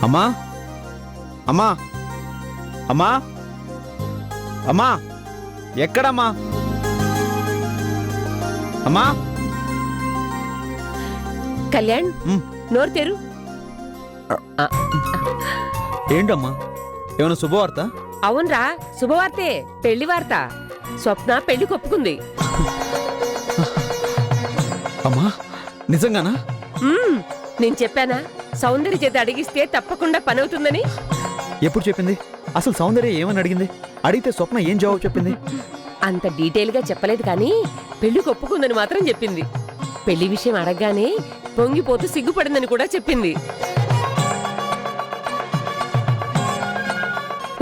అమ్మా అమ్మా అమ్మా అమ్మా ఎక్కడమ్మా అమ్మా కళ్యాణ్ నోరు తెరు. ఏంటమ్మా ఏమైనా శుభవార్త? అవునరా, శుభవార్తే. పెళ్లి వార్త. స్వప్న పెళ్లి కొప్పుకుంది. అమ్మా నిజంగానా? నేను చెప్పానా సౌందర్య చేత అడిగిస్తే తప్పకుండా పని అవుతుందని? ఎప్పుడు చెప్పింది? అసలు సౌందర్య ఏమని అడిగింది? అడిగితే స్వప్న ఏం జవాబు చెప్పింది? అంత డీటెయిల్ గా చెప్పలేదు కానీ పెళ్లి కొప్పుకుందని మాత్రం చెప్పింది. పెళ్లి విషయం అడగగానే పొంగిపోతూ సిగ్గుపడిందని కూడా చెప్పింది.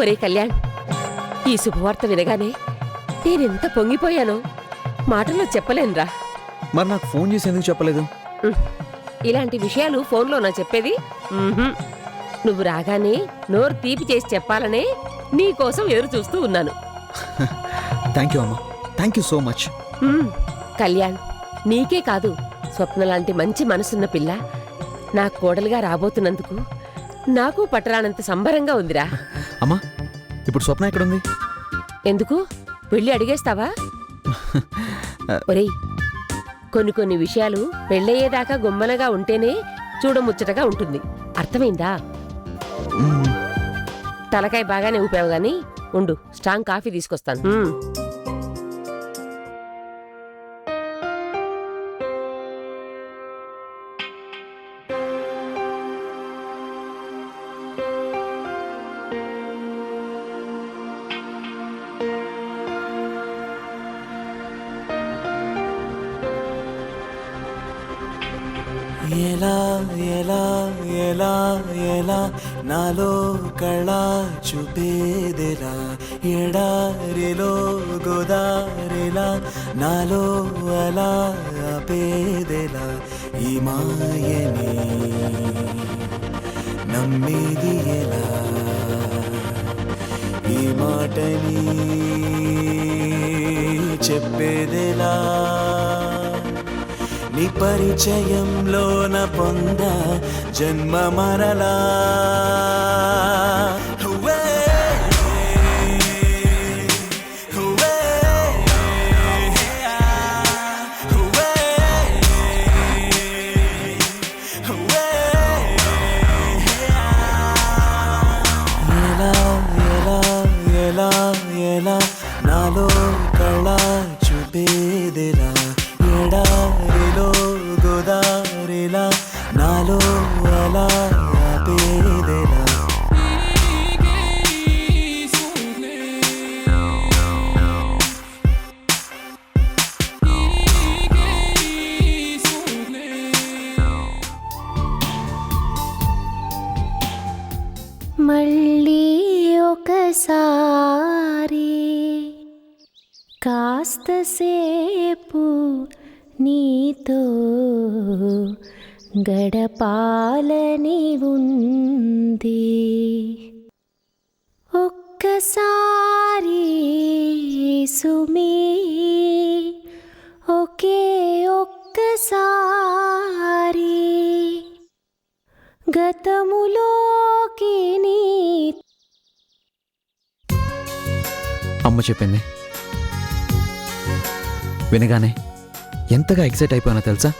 ఒరే కళ్యాణ్, ఈ శుభవార్త వినగానే నేనెంత పొంగిపోయానో మాటల్లో చెప్పలేనురా. మరి నాకు ఫోన్ చేసి ఎందుకు చెప్పలేదు? ఇలాంటి విషయాలు ఫోన్లోనా చెప్పేది? నువ్వు రాగానే నోరు తీపి చేసి చెప్పాలనే నీకోసం ఎదురు చూస్తూ ఉన్నాను. థ్యాంక్ యూ అమ్మా, thank you so much. Kalyan, నీకే కాదు స్వప్న లాంటి మంచి మనసున్న పిల్ల నా కోడలుగా రాబోతున్నందుకు నాకు పట్టరానంత సంబరంగా ఉందిరా. అమ్మా ఇప్పుడు స్వప్న ఎక్కడుంది? ఎందుకు వెళ్ళి అడిగేస్తావా? ఒరేయ్, కొన్ని విషయాలు పెళ్ళయ్యేదాకా గుమ్మనగా ఉంటేనే చూడముచ్చటగా ఉంటుంది. అర్థమైందా? తలకాయ బాగానే ఊపావు గాని ఉండు, స్ట్రాంగ్ కాఫీ తీసుకొస్తాను. ఎలా ఎలా ఎలా ఎలా నాలో కళ చూపేదెలా, ఎడారిలో గోదారిలా నాలో అలా ఆపేదెలా, ఈ మాయని నమ్మేది ఎలా, ఈ మాటని చెప్పేదెలా, నీ పరిచయంలోన పొంద జన్మ మరలా. ఎలా ఎలా ఎలా ఎలా నాలో కళ చూపేదెలా, ఎడారిలో గోదారిలా నాలో అలా ఆపేదెలా. మళ్ళీ ఒకసారి కాస్త సేపు నీతో గడపాలని ఉంది, ఒక్కసారి సుమీ, ఒకే ఒక్కసారి గతములోకి నీ. అమ్మ చెప్పింది వినగానే ఎంతగా ఎక్సైట్ అయిపోయానో తెలుసా?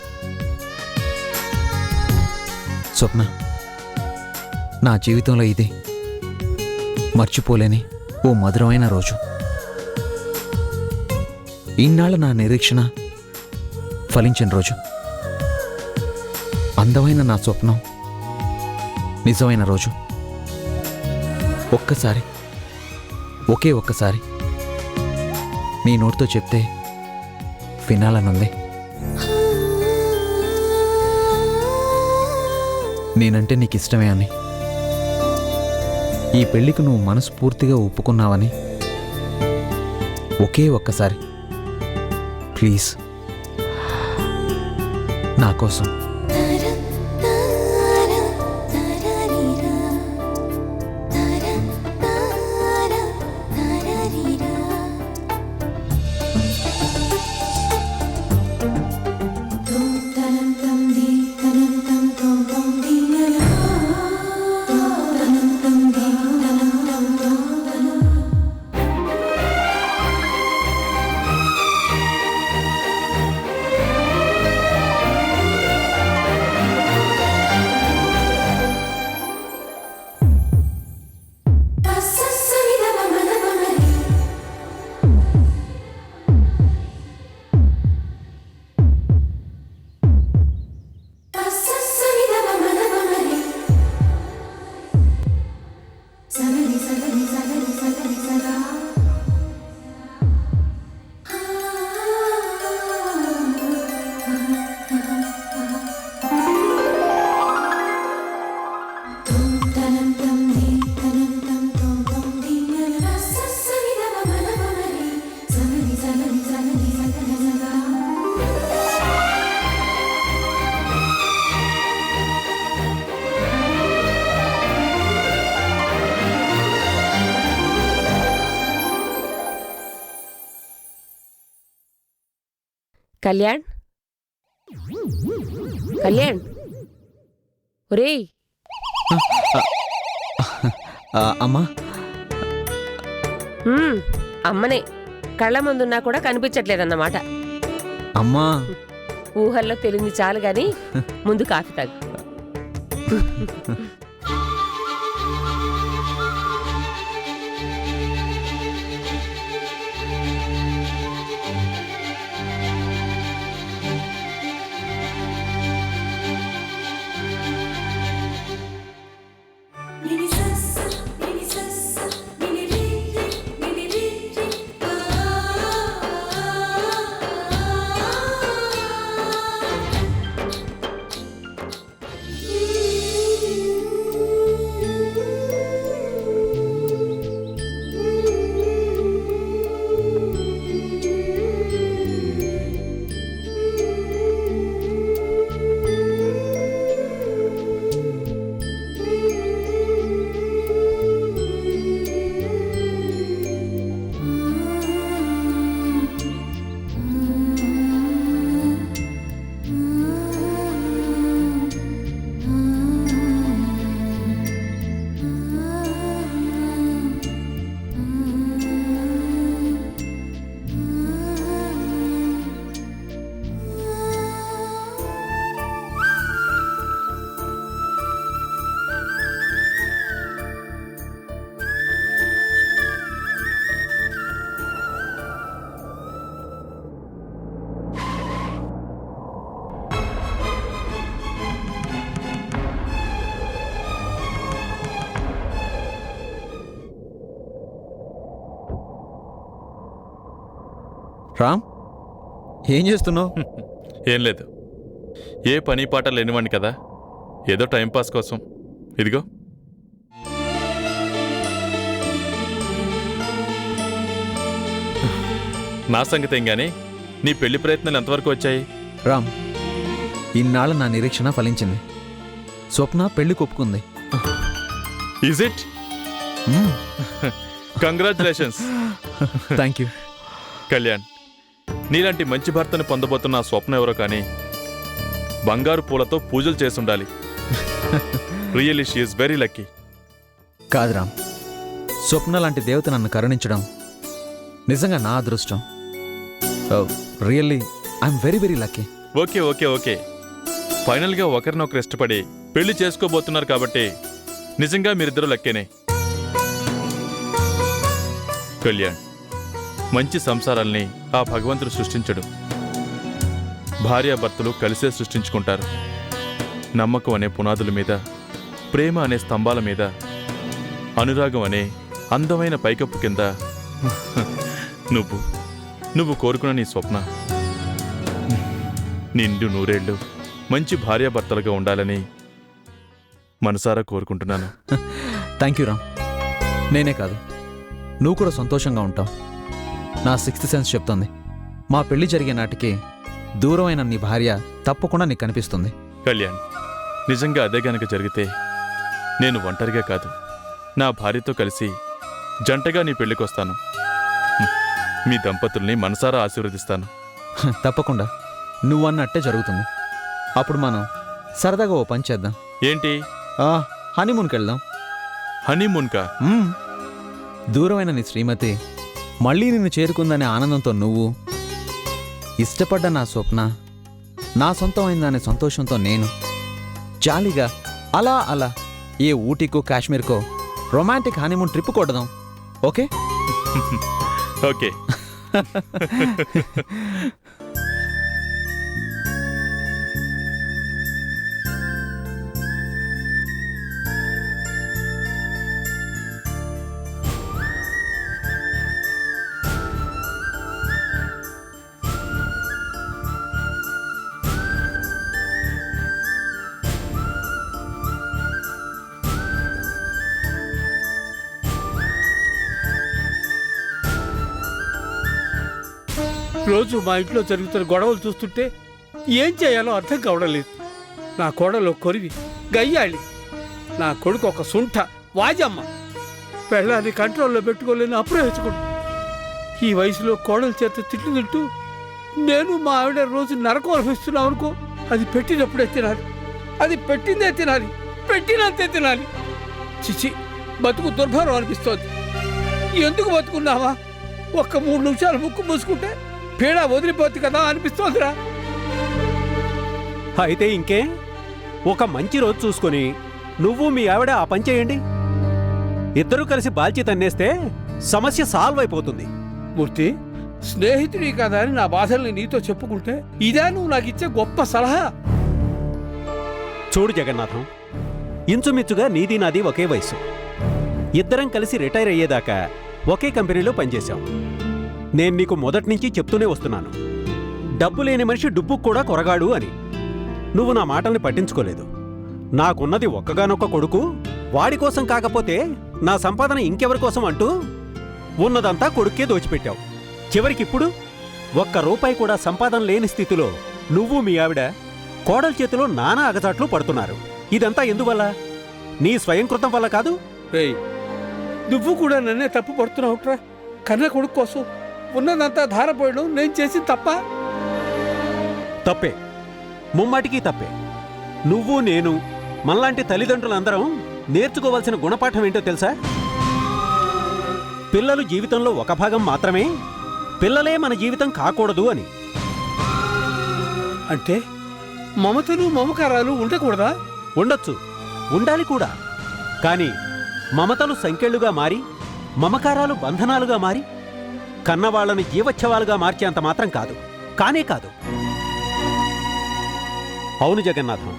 స్వప్న, నా జీవితంలో ఇది మర్చిపోలేని ఓ మధురమైన రోజు. ఈనాళ్ళ నా నిరీక్షణ ఫలించిన రోజు. అందమైన నా స్వప్నం నిజమైన రోజు. ఒక్కసారి, ఒకే ఒక్కసారి నీ నోటితో చెప్తే వినాలనుంది. నేనంటే నీకు ఇష్టమే అని, ఈ పెళ్లికి నువ్వు మనస్ఫూర్తిగా ఒప్పుకున్నావని. ఒకే ఒక్కసారి ప్లీజ్ నా కోసం. కళ్యాణ్, కళ్యాణ్, ఒరేయ్ అమ్మా అమ్మనే కళ్ళ ముందున్నా కూడా కనిపించట్లేదన్నమాట. అమ్మా ఊహల్లో తెలింది చాలు గాని ముందు కాఫీ తాగు. రామ్, ఏం చేస్తున్నావు? ఏం లేదు, ఏ పని పాట లేనివాణ్ణి కదా, ఏదో టైంపాస్ కోసం. ఇదిగో నా సంగతి ఏం గానీ నీ పెళ్లి ప్రయత్నాలు ఎంతవరకు వచ్చాయి? రామ్, ఇన్నాళ్ళ నా నిరీక్షణ ఫలించింది. స్వప్న పెళ్లి కొప్పుకుంది. Is it? Congratulations. Thank you. Kalyan, నీలాంటి మంచి భర్తను పొందబోతున్న ఆ స్వప్న ఎవరో కానీ బంగారు పూలతో పూజలు చేసుండాలి. Really she is very lucky. కాదు రామ్, స్వప్న లాంటి దేవత నన్ను కరుణించడం నిజంగా నా అదృష్టం. Really I'm very very lucky. Okay okay okay, ఫైనల్గా ఒకరినొకరు ఇష్టపడి పెళ్లి చేసుకోబోతున్నారు కాబట్టి నిజంగా మీరిద్దరూ లక్కేనే. కళ్యాణ్, మంచి సంసారాల్ని ఆ భగవంతుడు సృష్టించడు. భార్యాభర్తలు కలిసే సృష్టించుకుంటారు. నమ్మకం అనే పునాదుల మీద, ప్రేమ అనే స్తంభాల మీద, అనురాగం అనే అందమైన పైకప్పు కింద నువ్వు కోరుకున్న నీ స్వప్న నిండు నూరేళ్లు మంచి భార్యాభర్తలుగా ఉండాలని మనసారా కోరుకుంటున్నాను. Thank you Ram. నేనే కాదు, నువ్వు కూడా సంతోషంగా ఉంటావు. నా సిక్స్త్ సెన్స్ చెప్తోంది, మా పెళ్లి జరిగే నాటికి దూరమైన నీ భార్య తప్పకుండా నీకు కనిపిస్తుంది. కళ్యాణ్, నిజంగా అదే గనక జరిగితే నేను ఒంటరిగా కాదు, నా భార్యతో కలిసి జంటగా నీ పెళ్లికొస్తాను. మీ దంపతుల్ని మనసారా ఆశీర్వదిస్తాను. తప్పకుండా నువ్వన్నట్టే జరుగుతుంది. అప్పుడు మనం సరదాగా ఓ పని చేద్దాం. ఏంటి? హనీమూన్కి వెళ్దాం. హనీమూన్కా? దూరమైన నీ శ్రీమతి మళ్ళీ నిన్ను చేరుకుందనే ఆనందంతో నువ్వు, ఇష్టపడ్డ నా స్వప్న నా సొంతమైందనే సంతోషంతో నేను జాలీగా అలా అలా ఏ ఊటీకో కాశ్మీర్కో రొమాంటిక్ హనీమూన్ ట్రిప్ కొడదాం. ఓకే? ఓకే. రోజు మా ఇంట్లో జరుగుతున్న గొడవలు చూస్తుంటే ఏం చేయాలో అర్థం కావడం లేదు. నా కోడలో కొరివి గయ్యాళి, నా కొడుకు ఒక సుంఠ వాజమ్మ, పెళ్ళాన్ని కంట్రోల్లో పెట్టుకోలేని అప్రయోజకుడు. ఈ వయసులో కోడల చేత తిట్లు తింటూ నేను మా ఆవిడ రోజు నరకం అనుభవిస్తున్నాం అనుకో. అది పెట్టినప్పుడే తినాలి, అది పెట్టిందే తినాలి, పెట్టినంతే తినాలి. చిచి, బతుకు దుర్భరం అనిపిస్తోంది. ఎందుకు బతుకున్నావా? ఒక్క 3 నిమిషాలు ముక్కు మూసుకుంటే పీడ వదిలిపోతుంది కదా అనిపిస్తోందిరా. అయితే ఇంకే, ఒక మంచి రోజు చూసుకొని నువ్వు మీ ఆవిడ ఆ పని చేయండి. ఇద్దరూ కలిసి బాల్చి తన్నేస్తే సమస్య సాల్వ్ అయిపోతుంది. మూర్తి, స్నేహితుడి కదా అని నా బాధల్ని నీతో చెప్పుకుంటే ఇదే నువ్వు నాకు ఇచ్చే గొప్ప సలహా? చూడు జగన్నాథం, ఇంచుమించుగా నీది నాది ఒకే వయసు. ఇద్దరం కలిసి రిటైర్ అయ్యేదాకా ఒకే కంపెనీలో పనిచేశాం. నేను నీకు మొదటి నుంచి చెప్తూనే వస్తున్నాను, డబ్బు లేని మనిషి డుబ్బుకు కూడా కొరగాడు అని. నువ్వు నా మాటల్ని పట్టించుకోలేదు. నాకున్నది ఒక్కగానొక్క కొడుకు, వాడి కోసం కాకపోతే నా సంపాదన ఇంకెవరి కోసం అంటూ ఉన్నదంతా కొడుక్కే దోచిపెట్టావు. చివరికిప్పుడు ₹1 కూడా సంపాదన లేని స్థితిలో నువ్వు మీ ఆవిడ కోడల చేతిలో నానా అగచాట్లు పడుతున్నారు. ఇదంతా ఎందువల్ల? నీ స్వయంకృతం వల్ల కాదు. రేయ్, నువ్వు కూడా నన్నే తప్పు పడుతున్నావుట్రా. కన్న కొడుకు కోసం ఉన్నదంతా ధారపోయడం నేను చేసి తప్ప? తప్పే, ముమ్మాటికి తప్పే. నువ్వు నేను మనలాంటి తల్లిదండ్రులందరం నేర్చుకోవాల్సిన గుణపాఠం ఏంటో తెలుసా? పిల్లలు జీవితంలో ఒక భాగం మాత్రమే, పిల్లలే మన జీవితం కాకూడదు అని. అంటే మమతలు మమకారాలు ఉండకూడదా? ఉండొచ్చు, ఉండాలి కూడా. కానీ మమతలు సంకెళ్లుగా మారి, మమకారాలు బంధనాలుగా మారి, కన్నవాళ్లని జీవచ్ఛవాలుగా మార్చేంత మాత్రం కాదు, కానే కాదు. అవును జగన్నాథం,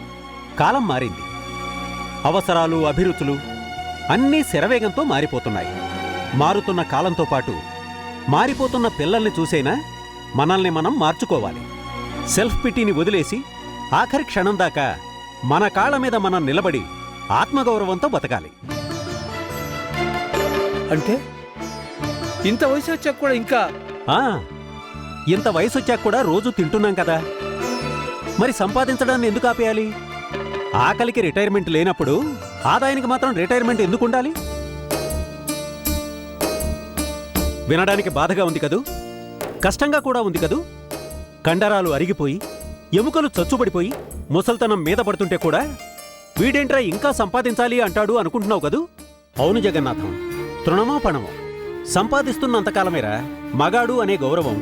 కాలం మారింది. అవసరాలు, అభిరుచులు అన్నీ శరవేగంతో మారిపోతున్నాయి. మారుతున్న కాలంతో పాటు మారిపోతున్న పిల్లల్ని చూసైనా మనల్ని మనం మార్చుకోవాలి. సెల్ఫ్ పిటీని వదిలేసి ఆఖరి క్షణం దాకా మన కాళ్ళ మీద మనం నిలబడి ఆత్మగౌరవంతో బతకాలి. అంటే ఇంత వయసు వచ్చాక కూడా ఇంకా? ఇంత వయసొచ్చాక కూడా రోజు తింటున్నాం కదా, మరి సంపాదించడాన్ని ఎందుకు ఆపేయాలి? ఆకలికి రిటైర్మెంట్ లేనప్పుడు ఆదాయానికి మాత్రం రిటైర్మెంట్ ఎందుకు ఉండాలి? వినడానికి బాధగా ఉంది కదూ, కష్టంగా కూడా ఉంది కదూ. కండరాలు అరిగిపోయి, ఎముకలు చచ్చుబడిపోయి, ముసల్తనం మీద పడుతుంటే కూడా వీడేంట్రా ఇంకా సంపాదించాలి అంటాడు అనుకుంటున్నావు కదూ. అవును జగన్నాథం, తృణమో పణమో సంపాదిస్తున్నంతకాలమేరా మగాడు అనే గౌరవం.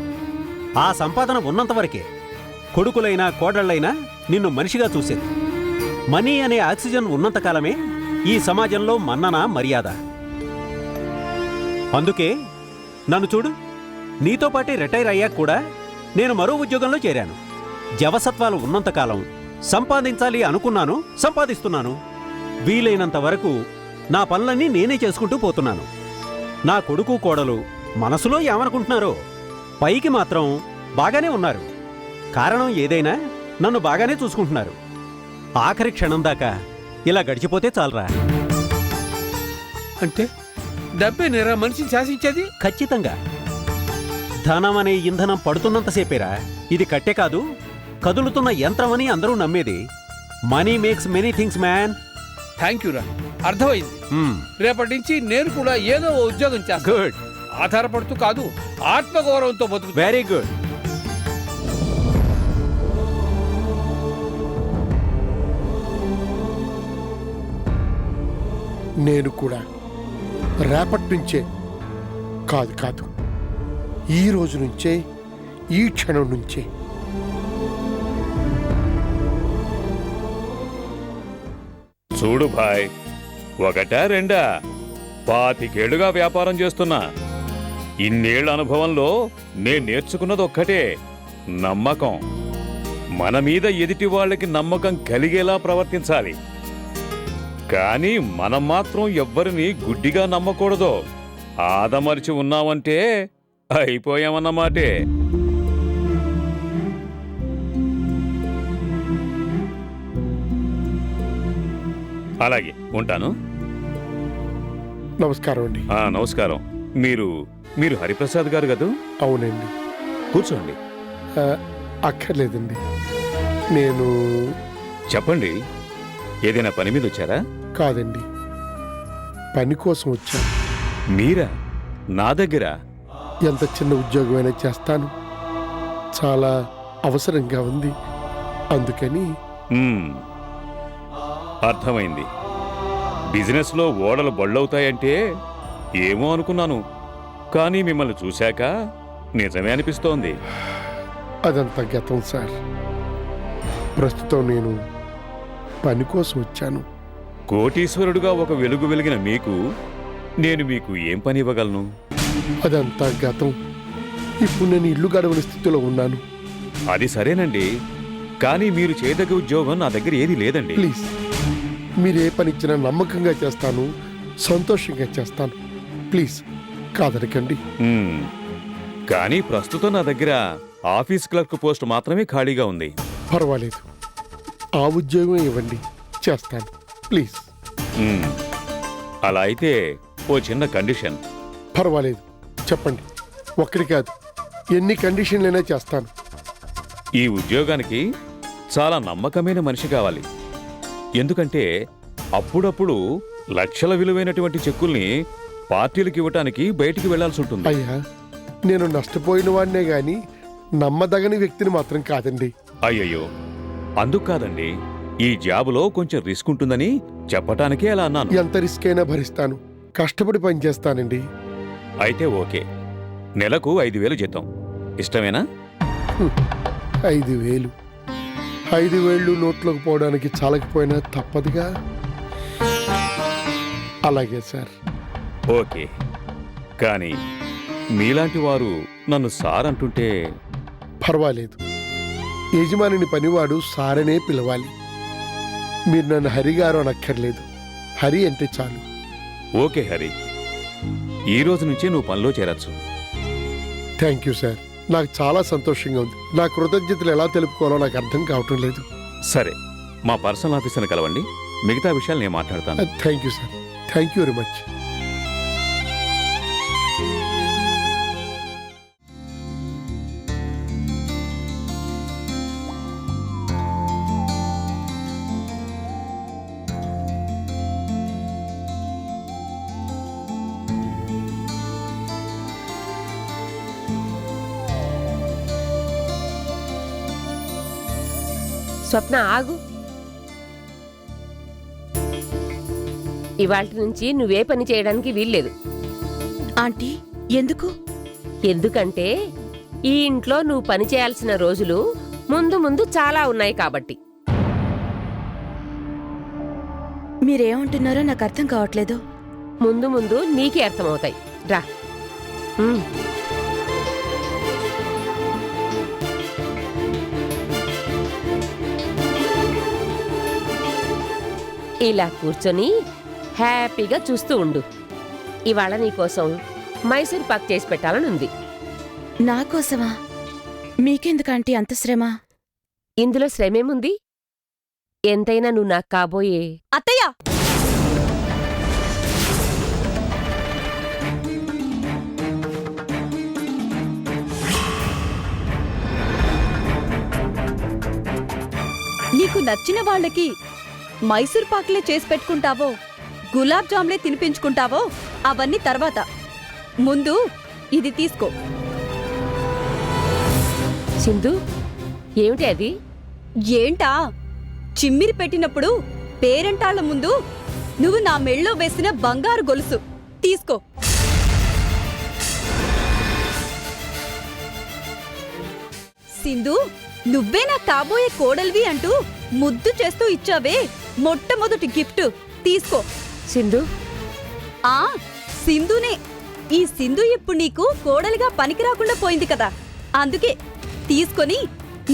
ఆ సంపాదన ఉన్నంతవరకే కొడుకులైనా కోడళ్లైనా నిన్ను మనిషిగా చూసేది. మనీ అనే ఆక్సిజన్ ఉన్నంతకాలమే ఈ సమాజంలో మన్నన, మర్యాద. అందుకే నన్ను చూడు, నీతో పాటే రిటైర్ అయ్యాక కూడా నేను మరో ఉద్యోగంలో చేరాను. జవసత్వాలు ఉన్నంతకాలం సంపాదించాలి అనుకున్నాను, సంపాదిస్తున్నాను. వీలైనంత వరకు నా పనులన్నీ నేనే చేసుకుంటూ పోతున్నాను. నా కొడుకు కోడలు మనసులో ఏమనుకుంటున్నారో పైకి మాత్రం బాగానే ఉన్నారు. కారణం ఏదైనా నన్ను బాగానే చూసుకుంటున్నారు. ఆఖరి క్షణం దాకా ఇలా గడిచిపోతే చాలరా. అంటే డబ్బే నేరా మనిషిని శాసించేది? ఖచ్చితంగా. ధనం అనే ఇంధనం పడుతున్నంతసేపేరా ఇది కట్టే కాదు, కదులుతున్న యంత్రమని అందరూ నమ్మేది. Money makes many things man. Thank you రా, అర్థమైంది. రేపటి నుంచి నేను కూడా ఏదో ఓ ఉద్యోగం చేస్తాను. గుడ్. ఆధారపడుతూ కాదు, ఆత్మగౌరవంతో బతుకు. Very good. నేను కూడా రేపటి నుంచే కాదు ఈ రోజు నుంచే, ఈ క్షణం నుంచే చూడు భాయ్, 1 2 25 వ్యాపారం చేస్తున్నా. ఇన్నేళ్ల అనుభవంలో నేను నేర్చుకున్నది ఒక్కటే, నమ్మకం. మన మీద ఎదుటి వాళ్ళకి నమ్మకం కలిగేలా ప్రవర్తించాలి. కానీ మనం మాత్రం ఎవ్వరిని గుడ్డిగా నమ్మకూడదు. ఆదమరిచి ఉన్నామంటే అయిపోయామన్నమాటే. అలాగే ఉంటాను. నమస్కారం అండి. నమస్కారం. మీరు హరిప్రసాద్ గారు కదూ? అవునండి. కూర్చోండి. అక్కర్లేదండి. నేను చెప్పండి, ఏదైనా పని మీద వచ్చారా? కాదండి, పని కోసం వచ్చాను. మీరా? నా దగ్గర? ఎంత చిన్న ఉద్యోగమైనా చేస్తాను. చాలా అవసరంగా ఉంది, అందుకని. అర్థమైంది. బిజినెస్లో ఓడలు బళ్ళవుతాయంటే ఏమో అనుకున్నాను, కానీ మిమ్మల్ని చూశాక నిజమే అనిపిస్తోంది. అదంతా గతం సార్. ప్రస్తుతం నేను పని కోసం వచ్చాను. కోటీశ్వరుడుగా ఒక వెలుగు వెలిగిన నేను మీకు ఏం పని ఇవ్వగలను? అదంతా గతం. ఇప్పుడు నేను ఇల్లు గడవని స్థితిలో ఉన్నాను. అది సరేనండి, కానీ మీరు చేయదగ్గ ఉద్యోగం నా దగ్గర ఏది లేదండి. ప్లీజ్, మీరు ఏ పని ఇచ్చినా నమ్మకంగా చేస్తాను, సంతోషంగా చేస్తాను. ప్లీజ్ కాదనకండి. కానీ ప్రస్తుతం నా దగ్గర ఆఫీస్ క్లర్క్ పోస్ట్ మాత్రమే ఖాళీగా ఉంది. పర్వాలేదు, ఆ ఉద్యోగం ఇవ్వండి, చేస్తాను. ప్లీజ్. అలా అయితే ఓ చిన్న కండిషన్. పర్వాలేదు, చెప్పండి. ఒక్కడి కాదు, ఎన్ని కండిషన్లైనా చేస్తాను. ఈ ఉద్యోగానికి చాలా నమ్మకమైన మనిషి కావాలి. ఎందుకంటే అప్పుడప్పుడు లక్షల విలువైనటువంటి చెక్కుల్ని పార్టీలకు ఇవ్వటానికి బయటికి వెళ్లాల్సి ఉంటుంది. అయ్యా, నేను నష్టపోయిన వాడినే గాని నమ్మదగని వ్యక్తిని మాత్రం కాదండి. అయ్యయ్యో, అందుకు కాదండి, ఈ జాబులో కొంచెం రిస్క్ ఉంటుందని చెప్పటానికే అలా అన్నాను. ఎంత రిస్క్ అయినా భరిస్తాను, కష్టపడి పనిచేస్తానండి. అయితే ఓకే, నెలకు 5,000 జీతం. ఇష్టమేనా? 5,000 5,000 నోట్లోకి పోవడానికి చాలకపోయినా తప్పదుగా. అలాగే సార్. ఓకే, కానీ మీలాంటి వారు నన్ను సార్ అంటుంటే. పర్వాలేదు, యజమానిని పనివాడు సారనే పిలవాలి. మీరు నన్ను హరిగారు అనక్కర్లేదు, హరి అంటే చాలు. ఓకే హరి, ఈ రోజు నుంచే నువ్వు పనిలో చేరచ్చు. థ్యాంక్ యూ సార్, నాకు చాలా సంతోషంగా ఉంది. నా కృతజ్ఞతలు ఎలా తెలుపుకోవాలో నాకు అర్థం కావటం లేదు. సరే, మా పర్సనల్ ఆఫీసర్ని కలవండి, మిగతా విషయాలు నేను మాట్లాడతాను. Thank you sir, thank you very much. Swapna, ఆగు. ఇవాళ నుంచి నువ్వే పని చేయడానికి వీల్లేదు. ఆంటీ, ఎందుకు? ఎందుకంటే ఈ ఇంట్లో నువ్వు పని చేయాల్సిన రోజులు ముందు ముందు చాలా ఉన్నాయి కాబట్టి. మీరేమంటున్నారో నాకు అర్థం కావట్లేదు. ముందు ముందు నీకే అర్థమవుతాయి. రా. ఇలా కూర్చొని హ్యాపీగా చూస్తూ ఉండు. ఇవాళ నీకోసం మైసూర్ పాక్ చేసి పెట్టాలని ఉంది. నాకోసమా? మీకెందుకంటే అంత శ్రమ? ఇందులో శ్రమేముంది? ఎంతైనా నువ్వు నాకు కాబోయే అత్తయ్య! నీకు నచ్చిన వాళ్ళకి మైసూర్ పాక్లే చేసి పెట్టుకుంటావో, గులాబ్ జామ్లే తినిపించుకుంటావో అవన్నీ తర్వాత. ముందు ఇది తీసుకో. సింధు, ఏమిటి అది? ఏంటా? చిమ్మిరి పెట్టినప్పుడు పేరెంటాళ్ల ముందు నువ్వు నా మెళ్ళో వేసిన బంగారు గొలుసు. తీసుకో. సింధు, నువ్వే నా కాబోయే కోడల్వి అంటూ ముద్దు చేస్తూ ఇచ్చావే మొట్టమొదటి గిఫ్ట్. తీసుకో. సింధు? ఆ సింధునే. ఈ సింధు ఇప్పుడు నీకు కోడలిగా పనికి రాకుండా పోయింది కదా, అందుకే తీసుకొని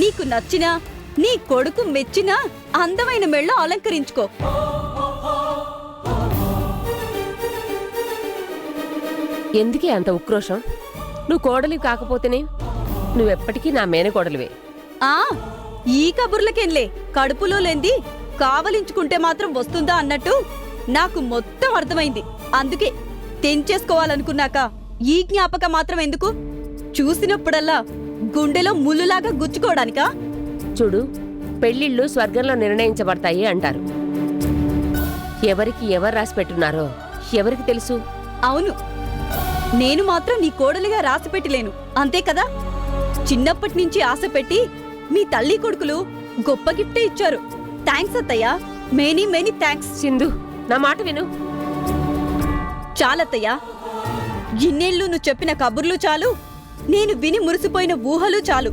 నీకు నచ్చిన, నీ కొడుకు మెచ్చిన అందమైన మెళ్ళో అలంకరించుకో. ఎందుకే అంత ఉక్రోషం? నువ్వు కోడలివి కాకపోతేనే నువ్వెప్పటికీ నా మేనకోడలివే. ఆ ఈ కబుర్లకేంలే, కడుపులో లేంది కావలించుకుంటే మాత్రం వస్తుందా అన్నట్టు నాకు మొత్తం అర్థమైంది. అందుకే తెంచేసుకోవాలనుకున్నాక ఈ జ్ఞాపకం మాత్రం ఎందుకు? చూసినప్పుడల్లా గుండెలో ముల్లులాగా గుచ్చుకోవడానికా? చూడు, పెళ్ళిళ్ళు స్వర్గంలో నిర్ణయించబడతాయి అంటారు. ఎవరికి ఎవరు రాసి పెట్టున్నారో ఎవరికి తెలుసు? అవును, నేను మాత్రం నీ కోడలిగా రాసిపెట్టలేను, అంతే కదా? చిన్నప్పటి నుంచి ఆశ పెట్టి మీ తల్లి కొడుకులు గొప్ప గిఫ్టే ఇచ్చారు. థ్యాంక్స్ అత్తయ్య, మెనీ మెనీ థ్యాంక్స్. సింధు, నా మాట విను. చాలత్తయ్యా, ఇన్నేళ్ళు నువ్వు చెప్పిన కబుర్లు చాలు, నేను విని మురిసిపోయిన ఊహలు చాలు.